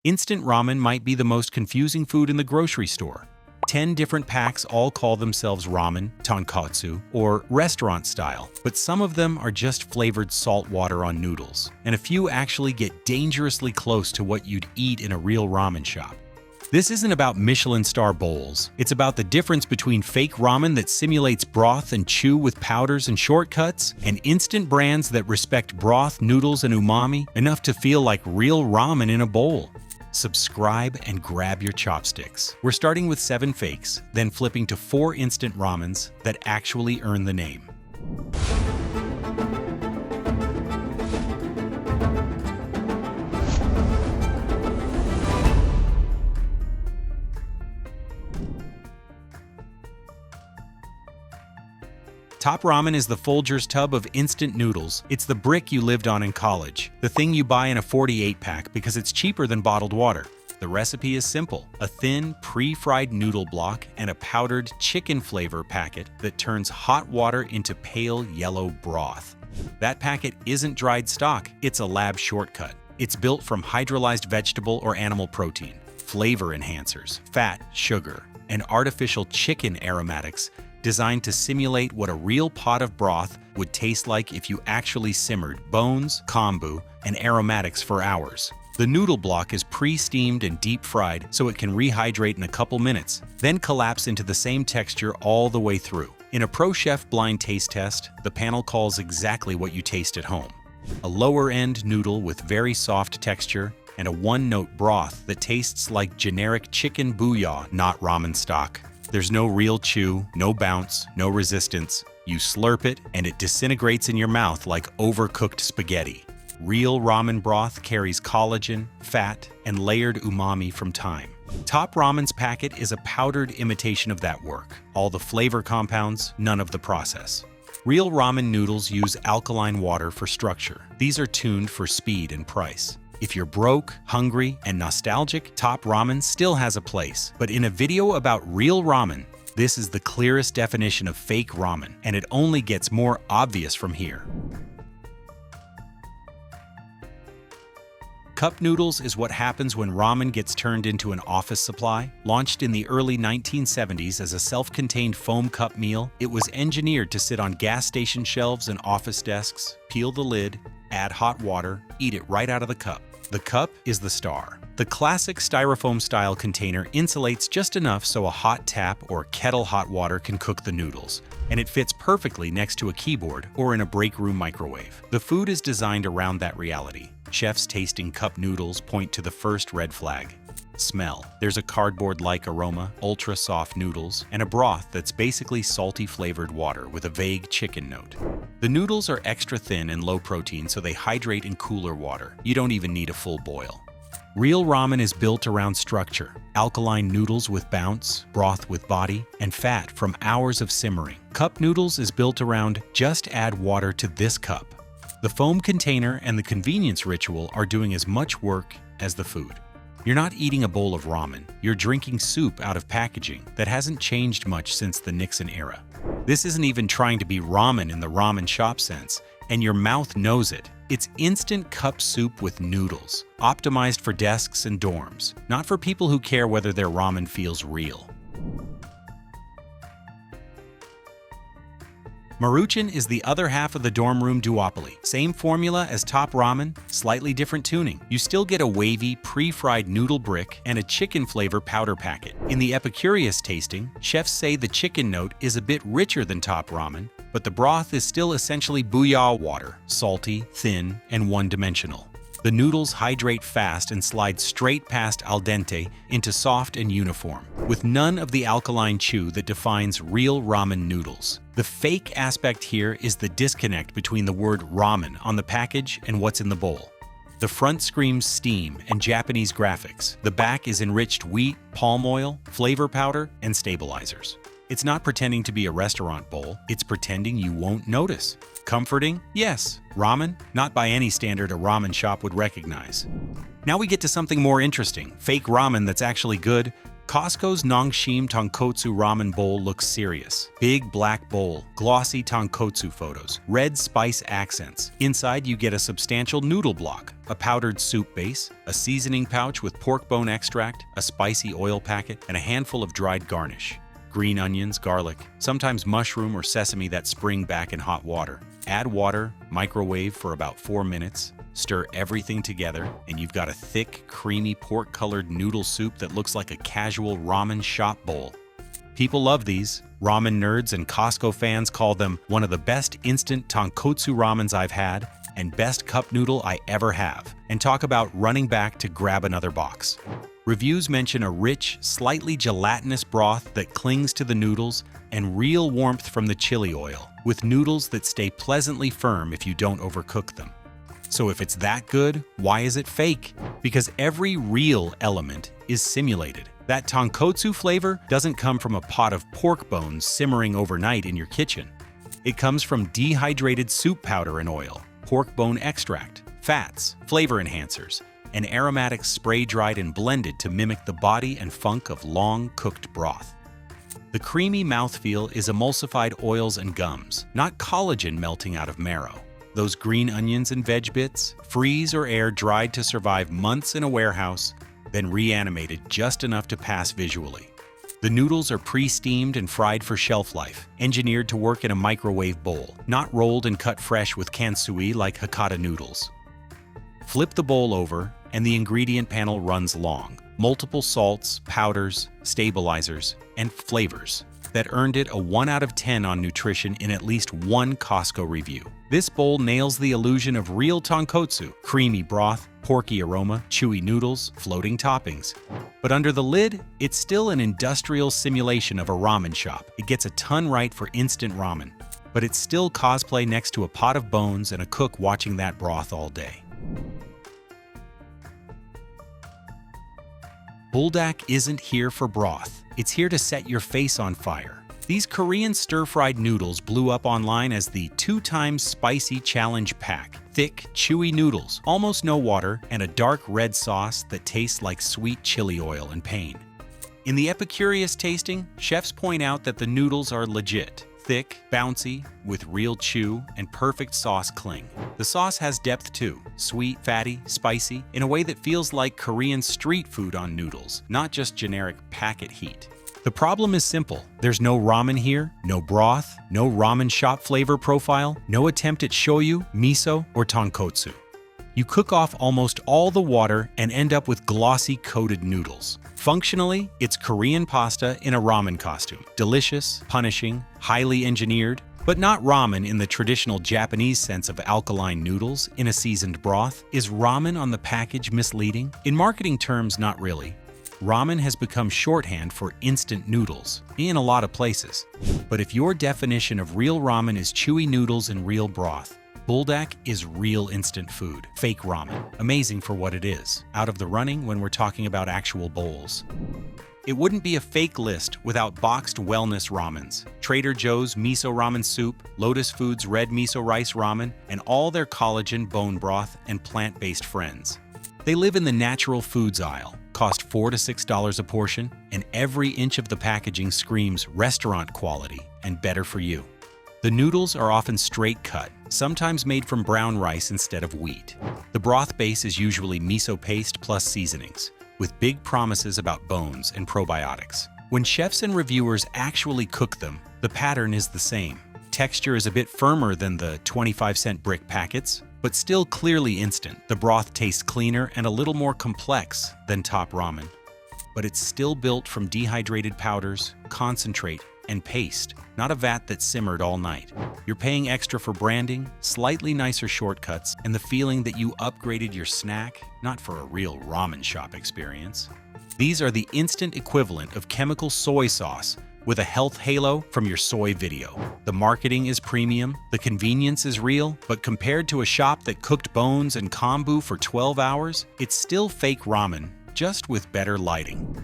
Instant ramen might be the most confusing food in the grocery store. 10 different packs all call themselves ramen, tonkatsu, or restaurant style, but some of them are just flavored salt water on noodles, and a few actually get dangerously close to what you'd eat in a real ramen shop. This isn't about Michelin star bowls. It's about the difference between fake ramen that simulates broth and chew with powders and shortcuts, and instant brands that respect broth, noodles, and umami enough to feel like real ramen in a bowl. Subscribe and grab your chopsticks. We're starting with 7 fakes, then flipping to 4 instant ramens that actually earn the name. Top Ramen is the Folgers tub of instant noodles. It's the brick you lived on in college, the thing you buy in a 48-pack because it's cheaper than bottled water. The recipe is simple: a thin, pre-fried noodle block and a powdered chicken flavor packet that turns hot water into pale yellow broth. That packet isn't dried stock, it's a lab shortcut. It's built from hydrolyzed vegetable or animal protein, flavor enhancers, fat, sugar, and artificial chicken aromatics designed to simulate what a real pot of broth would taste like if you actually simmered bones, kombu, and aromatics for hours. The noodle block is pre-steamed and deep-fried so it can rehydrate in a couple minutes, then collapse into the same texture all the way through. In a Pro Chef blind taste test, the panel calls exactly what you taste at home: a lower-end noodle with very soft texture and a one-note broth that tastes like generic chicken bouillon, not ramen stock. There's no real chew, no bounce, no resistance. You slurp it, and it disintegrates in your mouth like overcooked spaghetti. Real ramen broth carries collagen, fat, and layered umami from time. Top Ramen's packet is a powdered imitation of that work. All the flavor compounds, none of the process. Real ramen noodles use alkaline water for structure. These are tuned for speed and price. If you're broke, hungry, and nostalgic, Top Ramen still has a place. But in a video about real ramen, this is the clearest definition of fake ramen, and it only gets more obvious from here. Cup noodles is what happens when ramen gets turned into an office supply. Launched in the early 1970s as a self-contained foam cup meal, it was engineered to sit on gas station shelves and office desks, peel the lid, add hot water, eat it right out of the cup. The cup is the star. The classic styrofoam-style container insulates just enough so a hot tap or kettle hot water can cook the noodles, and it fits perfectly next to a keyboard or in a break room microwave. The food is designed around that reality. Chefs tasting cup noodles point to the first red flag: smell. There's a cardboard-like aroma, ultra-soft noodles, and a broth that's basically salty flavored water with a vague chicken note. The noodles are extra thin and low protein, so they hydrate in cooler water. You don't even need a full boil. Real ramen is built around structure: alkaline noodles with bounce, broth with body, and fat from hours of simmering. Cup noodles is built around just add water to this cup. The foam container and the convenience ritual are doing as much work as the food. You're not eating a bowl of ramen, you're drinking soup out of packaging that hasn't changed much since the Nixon era. This isn't even trying to be ramen in the ramen shop sense, and your mouth knows it. It's instant cup soup with noodles, optimized for desks and dorms, not for people who care whether their ramen feels real. Maruchan is the other half of the dorm room duopoly. Same formula as Top Ramen, slightly different tuning. You still get a wavy, pre-fried noodle brick and a chicken flavor powder packet. In the Epicurious tasting, chefs say the chicken note is a bit richer than Top Ramen, but the broth is still essentially bouillon water, salty, thin, and one-dimensional. The noodles hydrate fast and slide straight past al dente into soft and uniform, with none of the alkaline chew that defines real ramen noodles. The fake aspect here is the disconnect between the word ramen on the package and what's in the bowl. The front screams steam and Japanese graphics. The back is enriched wheat, palm oil, flavor powder, and stabilizers. It's not pretending to be a restaurant bowl, it's pretending you won't notice. Comforting? Yes. Ramen? Not by any standard a ramen shop would recognize. Now we get to something more interesting: fake ramen that's actually good, Costco's Nongshim Tonkotsu Ramen Bowl looks serious. Big black bowl, glossy tonkotsu photos, red spice accents. Inside you get a substantial noodle block, a powdered soup base, a seasoning pouch with pork bone extract, a spicy oil packet, and a handful of dried garnish. Green onions, garlic, sometimes mushroom or sesame that spring back in hot water. Add water, microwave for about 4 minutes, stir everything together, and you've got a thick, creamy, pork-colored noodle soup that looks like a casual ramen shop bowl. People love these. Ramen nerds and Costco fans call them one of the best instant tonkotsu ramens I've had and best cup noodle I ever have, and talk about running back to grab another box. Reviews mention a rich, slightly gelatinous broth that clings to the noodles and real warmth from the chili oil, with noodles that stay pleasantly firm if you don't overcook them. So if it's that good, why is it fake? Because every real element is simulated. That tonkotsu flavor doesn't come from a pot of pork bones simmering overnight in your kitchen. It comes from dehydrated soup powder and oil, pork bone extract, fats, flavor enhancers, and aromatics spray-dried and blended to mimic the body and funk of long-cooked broth. The creamy mouthfeel is emulsified oils and gums, not collagen melting out of marrow. Those green onions and veg bits, freeze or air-dried to survive months in a warehouse, then reanimated just enough to pass visually. The noodles are pre-steamed and fried for shelf life, engineered to work in a microwave bowl, not rolled and cut fresh with kansui like Hakata noodles. Flip the bowl over, and the ingredient panel runs long. Multiple salts, powders, stabilizers, and flavors that earned it a 1 out of 10 on nutrition in at least one Costco review. This bowl nails the illusion of real tonkotsu, creamy broth, porky aroma, chewy noodles, floating toppings. But under the lid, it's still an industrial simulation of a ramen shop. It gets a ton right for instant ramen, but it's still cosplay next to a pot of bones and a cook watching that broth all day. Buldak isn't here for broth. It's here to set your face on fire. These Korean stir-fried noodles blew up online as the 2x spicy challenge pack. Thick, chewy noodles, almost no water, and a dark red sauce that tastes like sweet chili oil and pain. In the Epicurious tasting, chefs point out that the noodles are legit. Thick, bouncy, with real chew, and perfect sauce cling. The sauce has depth too, sweet, fatty, spicy, in a way that feels like Korean street food on noodles, not just generic packet heat. The problem is simple. There's no ramen here, no broth, no ramen shop flavor profile, no attempt at shoyu, miso, or tonkotsu. You cook off almost all the water and end up with glossy coated noodles. Functionally, it's Korean pasta in a ramen costume. Delicious, punishing, highly engineered, but not ramen in the traditional Japanese sense of alkaline noodles in a seasoned broth. Is ramen on the package misleading? In marketing terms, not really. Ramen has become shorthand for instant noodles in a lot of places. But if your definition of real ramen is chewy noodles and real broth, Buldak is real instant food, fake ramen, amazing for what it is, out of the running when we're talking about actual bowls. It wouldn't be a fake list without boxed wellness ramens, Trader Joe's miso ramen soup, Lotus Foods red miso rice ramen, and all their collagen, bone broth, and plant-based friends. They live in the natural foods aisle, cost $4 to $6 a portion, and every inch of the packaging screams restaurant quality and better for you. The noodles are often straight cut, sometimes made from brown rice instead of wheat. The broth base is usually miso paste plus seasonings, with big promises about bones and probiotics. When chefs and reviewers actually cook them, the pattern is the same. Texture is a bit firmer than the 25-cent brick packets, but still clearly instant. The broth tastes cleaner and a little more complex than top ramen. But it's still built from dehydrated powders, concentrate, and paste, not a vat that simmered all night. You're paying extra for branding, slightly nicer shortcuts, and the feeling that you upgraded your snack, not for a real ramen shop experience. These are the instant equivalent of chemical soy sauce with a health halo from your soy video. The marketing is premium, the convenience is real, but compared to a shop that cooked bones and kombu for 12 hours, it's still fake ramen, just with better lighting.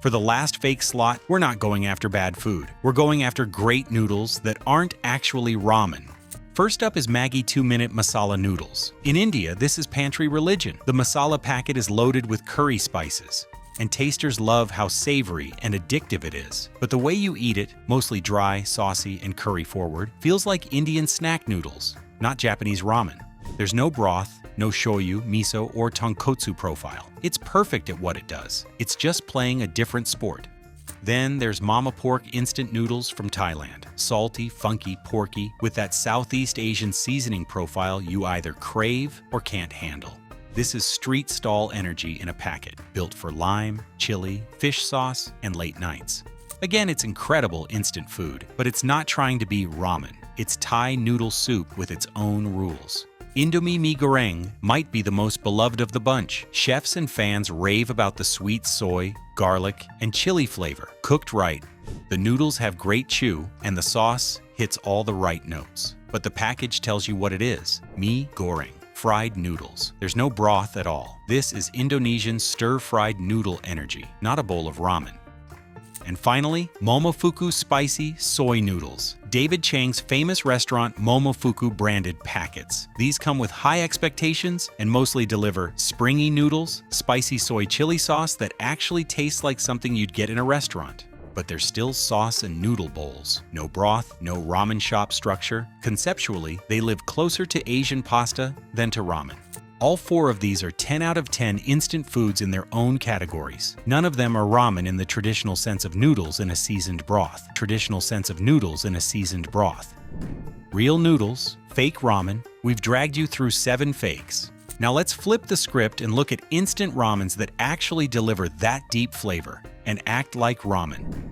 For the last fake slot, we're not going after bad food. We're going after great noodles that aren't actually ramen. First up is Maggi 2-minute masala noodles. In India, this is pantry religion. The masala packet is loaded with curry spices, and tasters love how savory and addictive it is. But the way you eat it, mostly dry, saucy, and curry-forward, feels like Indian snack noodles, not Japanese ramen. There's no broth, no shoyu, miso, or tonkotsu profile. It's perfect at what it does. It's just playing a different sport. Then there's Mama Pork instant noodles from Thailand. Salty, funky, porky, with that Southeast Asian seasoning profile you either crave or can't handle. This is street stall energy in a packet, built for lime, chili, fish sauce, and late nights. Again, it's incredible instant food, but it's not trying to be ramen. It's Thai noodle soup with its own rules. Indomie mee goreng might be the most beloved of the bunch. Chefs and fans rave about the sweet soy, garlic, and chili flavor. Cooked right, the noodles have great chew, and the sauce hits all the right notes. But the package tells you what it is: mee goreng, fried noodles. There's no broth at all. This is Indonesian stir-fried noodle energy, not a bowl of ramen. And finally, Momofuku spicy soy noodles. David Chang's famous restaurant Momofuku branded packets. These come with high expectations and mostly deliver springy noodles, spicy soy chili sauce that actually tastes like something you'd get in a restaurant. But they're still sauce and noodle bowls. No broth, no ramen shop structure. Conceptually, they live closer to Asian pasta than to ramen. All four of these are 10 out of 10 instant foods in their own categories. None of them are ramen in the traditional sense of noodles in a seasoned broth. Real noodles, fake ramen. We've dragged you through 7 fakes. Now let's flip the script and look at instant ramens that actually deliver that deep flavor and act like ramen.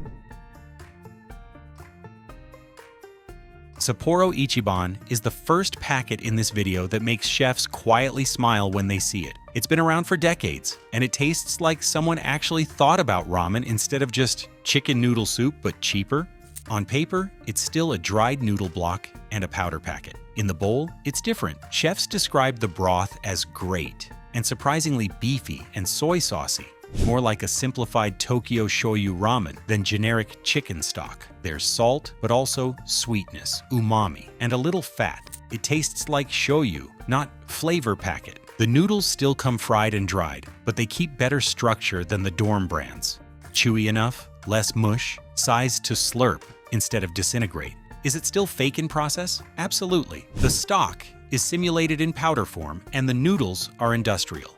Sapporo Ichiban is the first packet in this video that makes chefs quietly smile when they see it. It's been around for decades, and it tastes like someone actually thought about ramen instead of just chicken noodle soup, but cheaper. On paper, it's still a dried noodle block and a powder packet. In the bowl, it's different. Chefs describe the broth as great and surprisingly beefy and soy saucy. More like a simplified Tokyo shoyu ramen than generic chicken stock. There's salt, but also sweetness, umami, and a little fat. It tastes like shoyu, not flavor packet. The noodles still come fried and dried, but they keep better structure than the dorm brands. Chewy enough, less mush, sized to slurp instead of disintegrate. Is it still fake in process? Absolutely. The stock is simulated in powder form, and the noodles are industrial.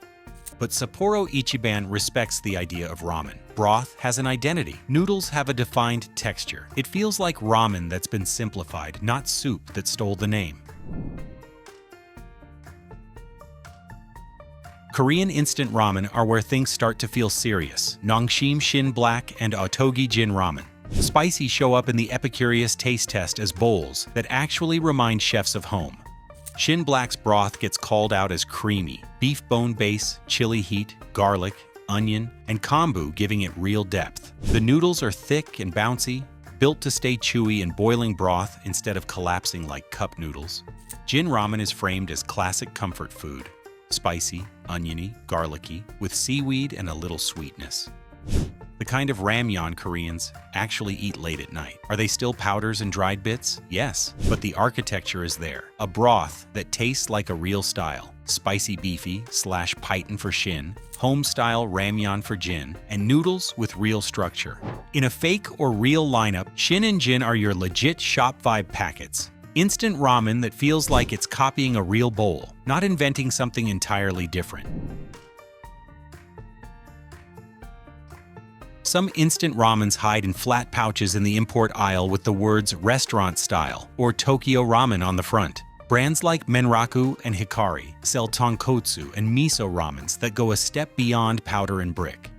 But Sapporo Ichiban respects the idea of ramen. Broth has an identity. Noodles have a defined texture. It feels like ramen that's been simplified, not soup that stole the name. Korean instant ramen are where things start to feel serious. Nongshim Shin Black and Otogi Jin Ramen. Spicy show up in the Epicurious taste test as bowls that actually remind chefs of home. Shin Black's broth gets called out as creamy, beef bone base, chili heat, garlic, onion, and kombu giving it real depth. The noodles are thick and bouncy, built to stay chewy in boiling broth instead of collapsing like cup noodles. Jin ramen is framed as classic comfort food, spicy, oniony, garlicky, with seaweed and a little sweetness. The kind of ramyeon Koreans actually eat late at night. Are they still powders and dried bits? Yes, but the architecture is there. A broth that tastes like a real style. Spicy beefy / python for Shin, home-style ramyeon for Jin, and noodles with real structure. In a fake or real lineup, Shin and Jin are your legit shop vibe packets. Instant ramen that feels like it's copying a real bowl, not inventing something entirely different. Some instant ramens hide in flat pouches in the import aisle with the words restaurant style or Tokyo ramen on the front. Brands like Menraku and Hikari sell tonkotsu and miso ramens that go a step beyond powder and brick.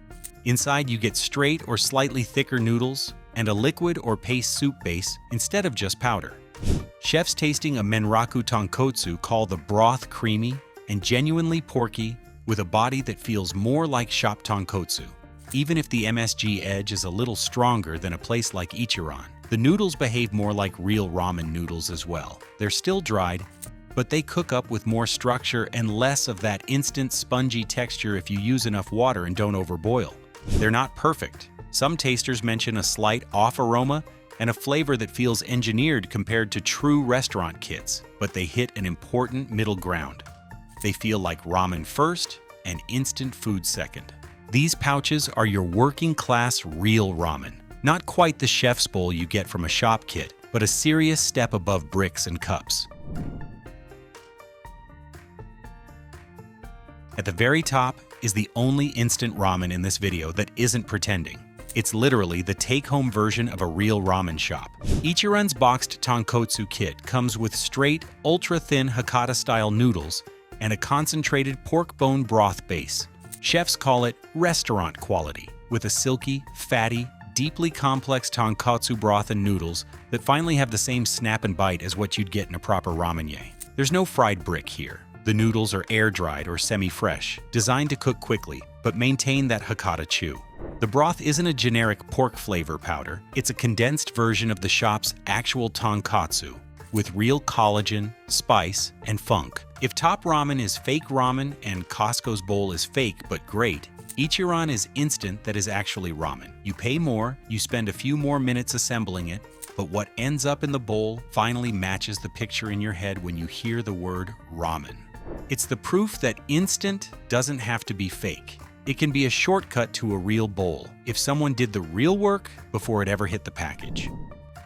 Inside you get straight or slightly thicker noodles and a liquid or paste soup base instead of just powder. Chefs tasting a Menraku tonkotsu call the broth creamy and genuinely porky with a body that feels more like shop tonkotsu. Even if the MSG edge is a little stronger than a place like Ichiran, the noodles behave more like real ramen noodles as well. They're still dried, but they cook up with more structure and less of that instant spongy texture if you use enough water and don't overboil. They're not perfect. Some tasters mention a slight off aroma and a flavor that feels engineered compared to true restaurant kits, but they hit an important middle ground. They feel like ramen first and instant food second. These pouches are your working-class real ramen. Not quite the chef's bowl you get from a shop kit, but a serious step above bricks and cups. At the very top is the only instant ramen in this video that isn't pretending. It's literally the take-home version of a real ramen shop. Ichiran's boxed tonkotsu kit comes with straight, ultra-thin Hakata-style noodles and a concentrated pork bone broth base. Chefs call it restaurant quality, with a silky, fatty, deeply complex tonkotsu broth and noodles that finally have the same snap and bite as what you'd get in a proper ramen-ye. There's no fried brick here. The noodles are air-dried or semi-fresh, designed to cook quickly, but maintain that Hakata chew. The broth isn't a generic pork flavor powder, it's a condensed version of the shop's actual tonkotsu, with real collagen, spice, and funk. If top ramen is fake ramen and Costco's bowl is fake but great, Ichiran is instant that is actually ramen. You pay more, you spend a few more minutes assembling it, but what ends up in the bowl finally matches the picture in your head when you hear the word ramen. It's the proof that instant doesn't have to be fake. It can be a shortcut to a real bowl if someone did the real work before it ever hit the package.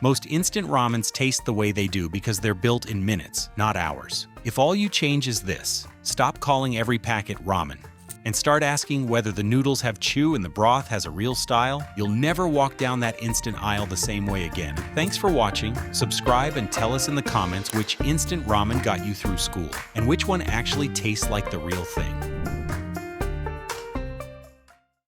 Most instant ramens taste the way they do because they're built in minutes, not hours. If all you change is this, stop calling every packet ramen and start asking whether the noodles have chew and the broth has a real style, you'll never walk down that instant aisle the same way again. Thanks for watching. Subscribe and tell us in the comments which instant ramen got you through school and which one actually tastes like the real thing.